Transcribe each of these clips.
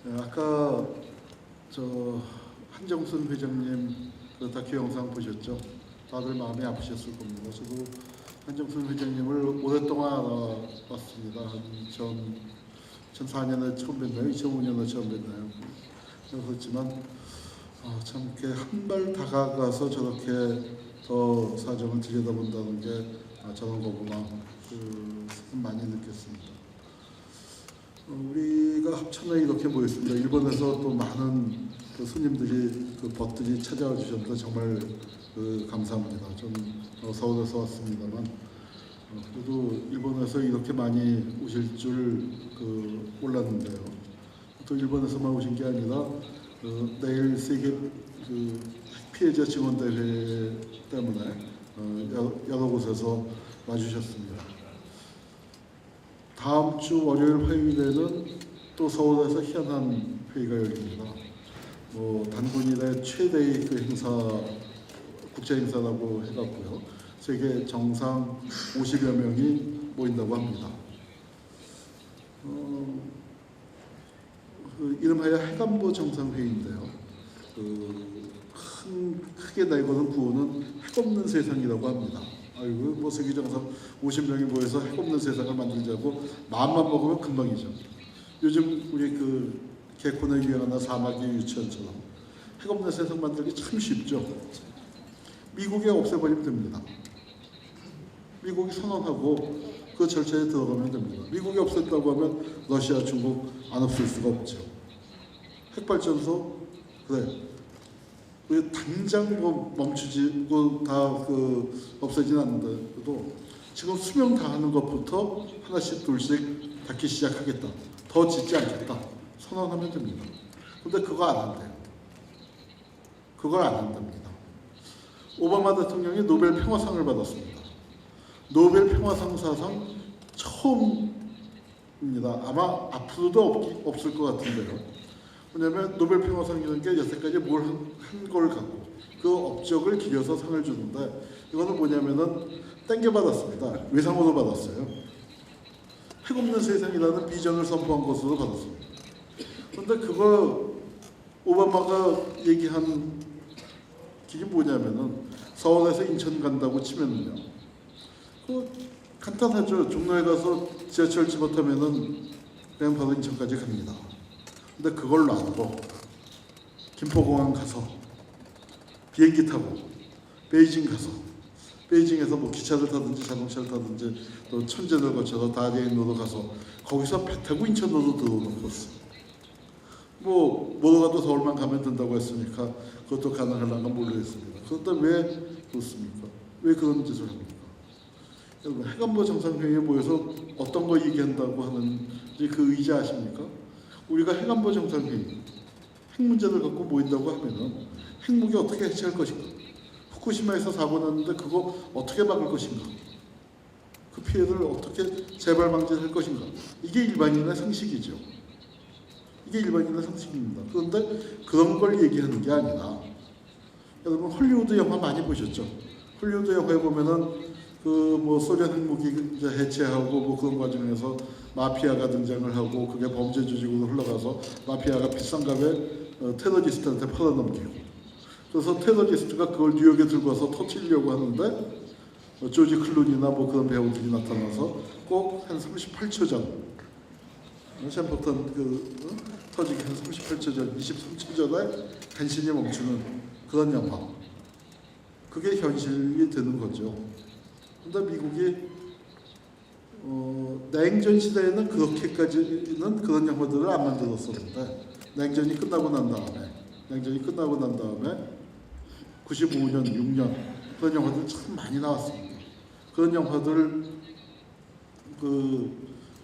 네, 아까 저 한정순 회장님 그 다큐 영상 보셨죠? 다들 마음이 아프셨을 겁니다. 저도 한정순 회장님을 오랫동안 알아봤습니다. 한 2004년에 처음 뵀나요? 2005년에 처음 뵀나요? 그렇지만 참 이렇게 한 발 다가가서 저렇게 더 사정을 들여다본다는 게 저런 거구나. 많이 느꼈습니다. 우리가 합천에 이렇게 모였습니다. 일본에서 또 많은 손님들이 벗들이 찾아와 주셔서 정말 감사합니다. 좀 서울에서 왔습니다만 그래도 일본에서 이렇게 많이 오실 줄 몰랐는데요. 또 일본에서만 오신 게 아니라 내일 세계 피해자 증언대회 때문에 여러 곳에서 와주셨습니다. 다음 주 월요일 화요일에는 또 서울에서 희한한 회의가 열립니다. 단군일의 최대의 행사, 국제 행사라고 해갖고요. 세계 정상 50여 명이 모인다고 합니다. 이름하여 해관보 정상회의인데요. 크게 내거는 구호는 핵 없는 세상이라고 합니다. 아이고, 세계 정상 50명이 모여서 핵 없는 세상을 만들자고 마음만 먹으면 금방이죠. 요즘 우리 개콘에 유행하는 사막의 유치원처럼 핵 없는 세상 만들기 참 쉽죠. 미국에 없애버리면 됩니다. 미국이 선언하고 그 절차에 들어가면 됩니다. 미국이 없앴다고 하면 러시아, 중국 안 없앨 수가 없죠. 핵발전소 그래. 당장 멈추지고 다 없애진 않는데도 지금 수명 다하는 것부터 하나씩 둘씩 닫기 시작하겠다. 더 짓지 않겠다. 선언하면 됩니다. 근데 그거 안 한대요. 그걸 안 한답니다. 오바마 대통령이 노벨 평화상을 받았습니다. 노벨 평화상 사상 처음입니다. 아마 앞으로도 없을 것 같은데요. 왜냐하면 노벨 평화상이라는 게 여태까지 뭘 한 걸 갖고 그 업적을 기려서 상을 주는데 이거는 뭐냐면은 땡겨받았습니다. 외상으로 받았어요. 핵 없는 세상이라는 비전을 선포한 것으로 받았습니다. 그런데 그걸 오바마가 얘기한 게 뭐냐면은 서울에서 인천 간다고 치면은요. 간단하죠. 종로에 가서 지하철 집어타면은 그냥 바로 인천까지 갑니다. 근데 그걸 놔두고 김포공항 가서 비행기 타고 베이징 가서 베이징에서 기차를 타든지 자동차를 타든지 또 천재를 거쳐서 다리인으로 가서 거기서 배 타고 인천으로 들어오는 코스. 뭐로 가도 서울만 가면 된다고 했으니까 그것도 가능하려는 건 모르겠습니다. 그런데 왜 그렇습니까? 왜 그런 짓을 합니까? 여러분 해관보 정상회의에 모여서 어떤 거 얘기한다고 하는지 그 의지 아십니까? 우리가 해관보 정상회의, 핵 문제를 갖고 모인다고 하면은 핵무기 어떻게 해체할 것인가? 후쿠시마에서 사고 났는데 그거 어떻게 막을 것인가? 그 피해를 어떻게 재발 방지할 것인가? 이게 일반인의 상식이죠. 이게 일반인의 상식입니다. 그런데 그런 걸 얘기하는 게 아니라 여러분 헐리우드 영화 많이 보셨죠? 헐리우드 영화에 보면은 소련 핵무기 해체하고 그런 과정에서 마피아가 등장을 하고 그게 범죄 조직으로 흘러가서 마피아가 비싼 값에 테러리스트한테 팔아넘기고 그래서 테러리스트가 그걸 뉴욕에 들고 와서 터뜨리려고 하는데 조지 클루니나 그런 배우들이 나타나서 꼭 한 38초 전 샘퍼턴 터지기 한 38초 전 23초 전에 간신히 멈추는 그런 영화. 그게 현실이 되는 거죠. 근데 미국이 냉전 시대에는 그렇게까지는 그런 영화들을 안 만들었었는데 냉전이 끝나고 난 다음에 95년, 6년 그런 영화들 참 많이 나왔습니다. 그런 영화들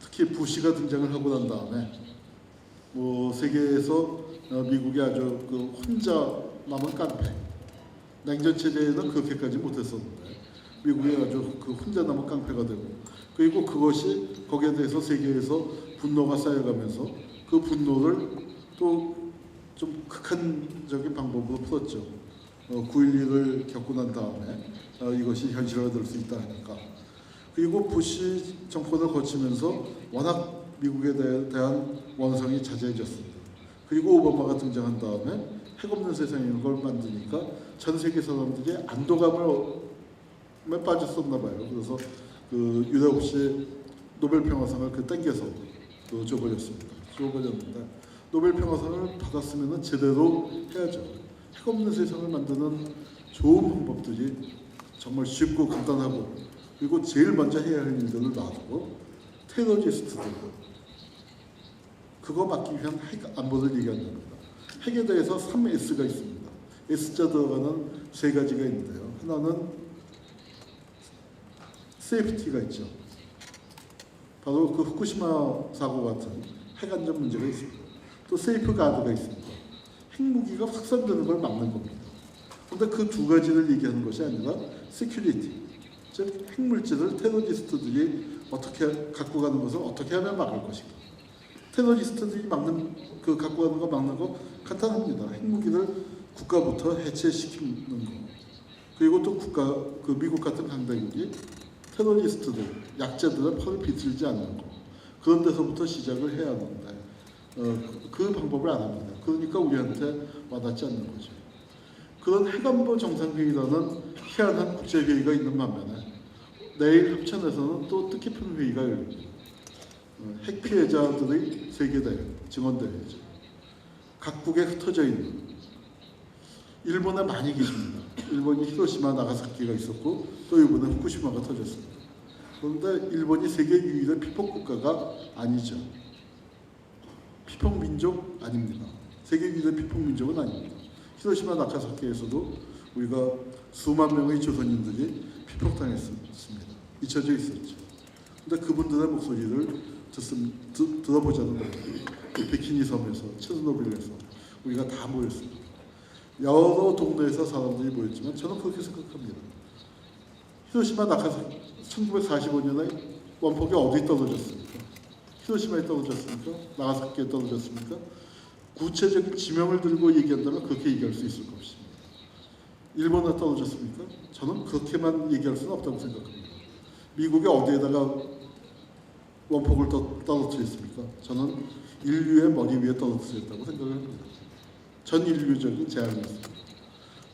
특히 부시가 등장을 하고 난 다음에 세계에서 미국이 아주 혼자 남은 깡패. 냉전 체제에는 그렇게까지 못했었는데 미국이 아주 혼자 남은 깡패가 되고 그리고 그것이 거기에 대해서 세계에서 분노가 쌓여가면서 그 분노를 또 좀 극한적인 방법으로 풀었죠. 9.11을 겪고 난 다음에 이것이 현실화될 수 있다 하니까. 그리고 부시 정권을 거치면서 워낙 미국에 대한 원성이 자제해졌습니다. 그리고 오바마가 등장한 다음에 핵 없는 세상인 걸 만드니까 전 세계 사람들이 안도감에 빠졌었나 봐요. 그래서 그 유례 없이 노벨 평화상을 땡겨서 줘버렸는데 노벨 평화상을 받았으면 제대로 해야죠. 핵 없는 세상을 만드는 좋은 방법들이 정말 쉽고 간단하고 그리고 제일 먼저 해야 할 일들을 놔두고 테러리스트들 그거 막기 위한 핵 안보를 얘기하는 겁니다. 핵에 대해서 3S가 있습니다. S자 들어가는 세 가지가 있는데요. 하나는 세이프티가 있죠. 바로 그 후쿠시마 사고 같은 핵 안전 문제가 있습니다. 또 세이프 가드가 있습니다. 핵무기가 확산되는 걸 막는 겁니다. 그런데 그 두 가지를 얘기하는 것이 아니라 시큐리티, 즉 핵물질을 테러리스트들이 어떻게 갖고 가는 것을 어떻게 하면 막을 것인가. 테러리스트들이 갖고 가는 거 막는 거 간단합니다. 핵무기를 국가부터 해체시키는 거. 그리고 또 미국 같은 강대국이 테러리스트들, 약자들의 팔을 비틀지 않는 거. 그런 데서부터 시작을 해야 하는데 그 방법을 안 합니다. 그러니까 우리한테 와닿지 않는 거죠. 그런 핵안보 정상회의라는 희한한 국제회의가 있는 반면에 내일 합천에서는 또 뜻깊은 회의가 열립니다. 핵 피해자들의 세계대회, 증언대회죠. 각국에 흩어져 있는 일본에 많이 계십니다. 일본이 히로시마, 나가사키가 있었고 또 이번에 후쿠시마가 터졌습니다. 그런데 일본이 세계 유일의 피폭 국가가 아니죠. 피폭 민족 아닙니다. 세계 유일의 피폭 민족은 아닙니다. 히로시마, 나가사키에서도 우리가 수만 명의 조선인들이 피폭당했습니다. 잊혀져 있었죠. 그런데 그분들의 목소리를 들어보자는 거예요. 비키니 섬에서, 체르노빌에서 우리가 다 모였습니다. 여러 동네에서 사람들이 모였지만 저는 그렇게 생각합니다. 히로시마, 나가사키 1945년에 원폭이 어디 떨어졌습니까? 히로시마에 떨어졌습니까? 나가사키에 떨어졌습니까? 구체적인 지명을 들고 얘기한다면 그렇게 얘기할 수 있을 것입니다. 일본에 떨어졌습니까? 저는 그렇게만 얘기할 수는 없다고 생각합니다. 미국이 어디에다가 원폭을 떨어뜨렸습니까? 저는 인류의 머리 위에 떨어뜨렸다고 생각을 합니다. 전 인류적인 재앙이었습니다.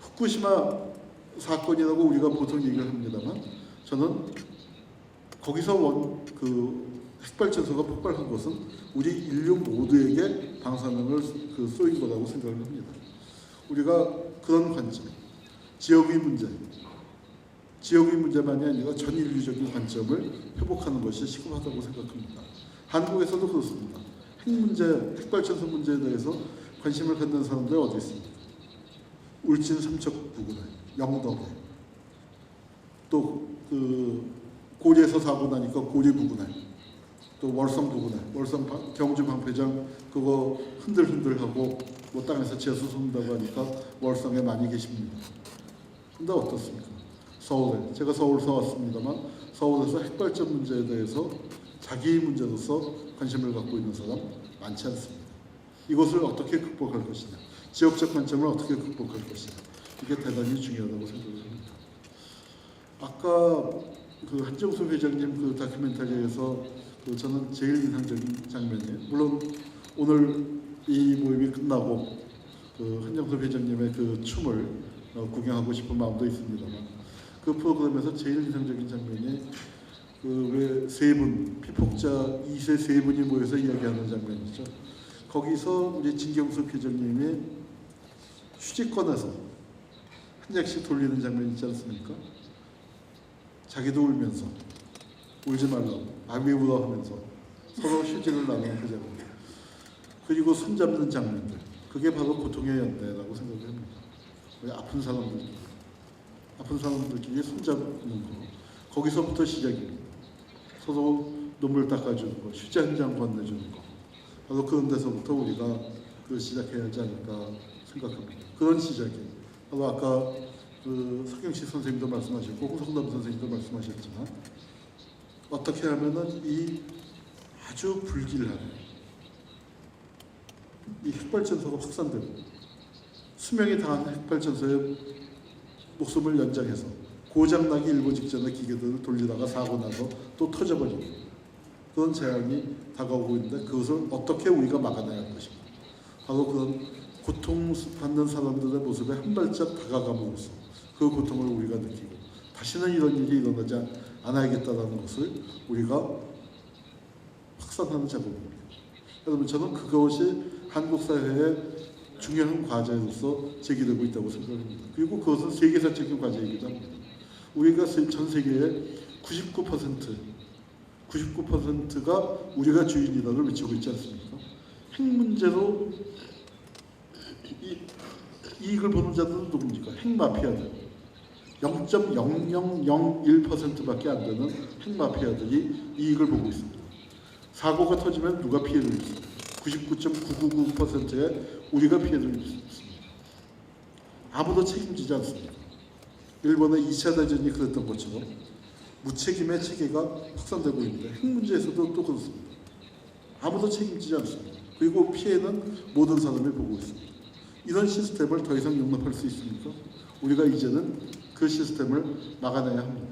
후쿠시마 사건이라고 우리가 보통 얘기를 합니다만 저는 거기서 핵발전소가 폭발한 것은 우리 인류 모두에게 방사능을 쏘인 거라고 생각을 합니다. 우리가 그런 관점, 지역의 문제만이 아니라 전 인류적인 관점을 회복하는 것이 시급하다고 생각합니다. 한국에서도 그렇습니다. 핵발전소 문제에 대해서 관심을 갖는 사람들이 어디 있습니까? 울진 삼척 부근에, 영덕에, 또 고리에서 사고 나니까 고리 부근에, 또 월성 부근에, 월성 경주 방패장 그거 흔들흔들하고 땅에서 재수 쏜다고 하니까 월성에 많이 계십니다. 근데 어떻습니까? 서울에, 제가 서울서 왔습니다만 서울에서 핵발전 문제에 대해서 자기 문제로서 관심을 갖고 있는 사람 많지 않습니다. 이것을 어떻게 극복할 것이냐, 지역적 관점을 어떻게 극복할 것이냐, 이게 대단히 중요하다고 생각합니다. 아까 한정수 회장님 다큐멘터리에서 저는 제일 인상적인 장면이에요. 물론 오늘 이 모임이 끝나고 한정수 회장님의 춤을 구경하고 싶은 마음도 있습니다만 그 프로그램에서 제일 인상적인 장면이 왜 피폭자 2세 세 분이 모여서 이야기하는 장면이죠. 거기서 우리 진경수 회장님이 휴지권에서 한 장씩 돌리는 장면 있지 않습니까? 자기도 울면서 울지 말라고 왜 울어 하면서 서로 휴지를 나누는 그 장면. 그리고 손잡는 장면들. 그게 바로 고통의 연대라고 생각을 합니다. 아픈 사람들끼리 손잡는 거. 거기서부터 시작입니다. 서로 눈물 닦아주는 거, 휴지 한 장 건네주는 거. 바로 그런 데서부터 우리가 시작해야 하지 않을까 생각합니다. 그런 시작이 바로 아까 서경식 선생님도 말씀하셨고 홍성남 선생님도 말씀하셨지만 어떻게 하면은 이 아주 불길한 이 핵발전소가 확산되고 수명이 다한 핵발전소의 목숨을 연장해서 고장나기 일보 직전에 기계들을 돌리다가 사고 나서 또 터져버리고 그런 재앙이 다가오고 있는데 그것을 어떻게 우리가 막아내야 할 것인가. 바로 그런 고통받는 사람들의 모습에 한 발짝 다가감으로써 그 고통을 우리가 느끼고 다시는 이런 일이 일어나지 않아야겠다라는 것을 우리가 확산하는 작업입니다. 여러분, 저는 그것이 한국 사회의 중요한 과제로서 제기되고 있다고 생각합니다. 그리고 그것은 세계사적인 과제이기도 합니다. 우리가 전 세계의 99%가 우리가 주인이다를 외치고 있지 않습니까? 핵 문제로 이익을 보는 자들은 누굽니까? 핵마피아들. 0.0001%밖에 안 되는 핵마피아들이 이익을 보고 있습니다. 사고가 터지면 누가 피해를 입습니까? 99.999%의 우리가 피해를 입습니다. 아무도 책임지지 않습니다. 일본의 2차 대전이 그랬던 것처럼 무책임의 체계가 확산되고 있는데 핵 문제에서도 또 그렇습니다. 아무도 책임지지 않습니다. 그리고 피해는 모든 사람이 보고 있습니다. 이런 시스템을 더 이상 용납할 수 있습니까? 우리가 이제는 그 시스템을 막아내야 합니다.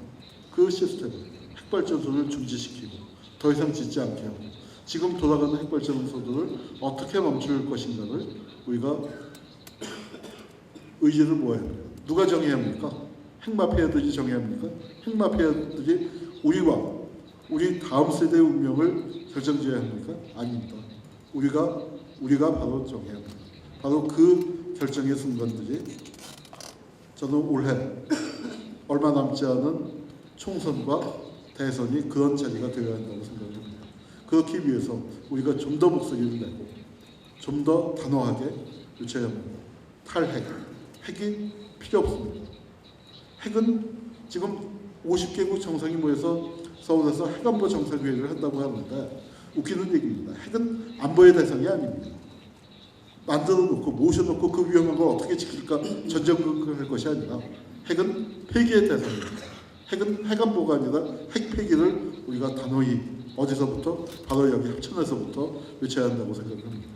그 시스템을 핵발전소를 중지시키고 더 이상 짓지 않게 하고 지금 돌아가는 핵발전소들을 어떻게 멈출 것인가를 우리가 의지를 모아야 합니다. 누가 정해야 합니까? 핵마피아들이 정해야 합니까? 핵마피아들이 우리와 우리 다음 세대의 운명을 결정지어야 합니까? 아닙니다. 우리가 바로 정해야 합니다. 바로 그 결정의 순간들이 저는 올해 얼마 남지 않은 총선과 대선이 그런 자리가 되어야 한다고 생각합니다. 그렇기 위해서 우리가 좀 더 목소리를 내고 좀 더 단호하게 외쳐야 합니다. 탈핵, 핵이 필요 없습니다. 핵은 지금 50개국 정상이 모여서 서울에서 핵안보 정상회의를 한다고 하는데 웃기는 얘기입니다. 핵은 안보의 대상이 아닙니다. 만들어 놓고 모셔놓고 그 위험한 걸 어떻게 지킬까 전쟁을 할 것이 아니라 핵은 폐기의 대상입니다. 핵은 핵안보가 아니라 핵 폐기를 우리가 단호히 어디서부터 바로 여기 합천에서부터 외쳐야 한다고 생각합니다.